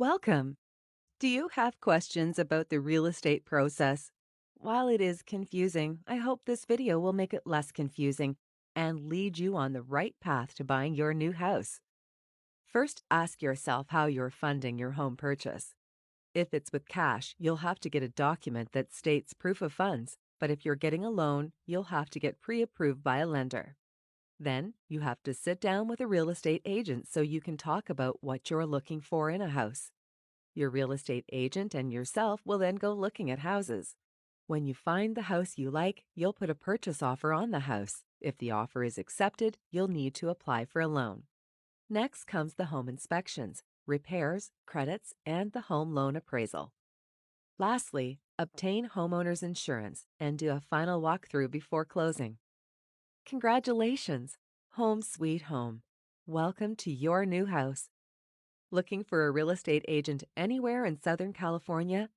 Welcome. Do you have questions about the real estate process? While it is confusing, I hope this video will make it less confusing and lead you on the right path to buying your new house. First, ask yourself how you're funding your home purchase. If it's with cash, you'll have to get a document that states proof of funds, but if you're getting a loan, you'll have to get pre-approved by a lender. Then, you have to sit down with a real estate agent so you can talk about what you're looking for in a house. Your real estate agent and yourself will then go looking at houses. When you find the house you like, you'll put a purchase offer on the house. If the offer is accepted, you'll need to apply for a loan. Next comes the home inspections, repairs, credits, and the home loan appraisal. Lastly, obtain homeowner's insurance and do a final walkthrough before closing. Congratulations! Home sweet home. Welcome to your new house. Looking for a real estate agent anywhere in Southern California?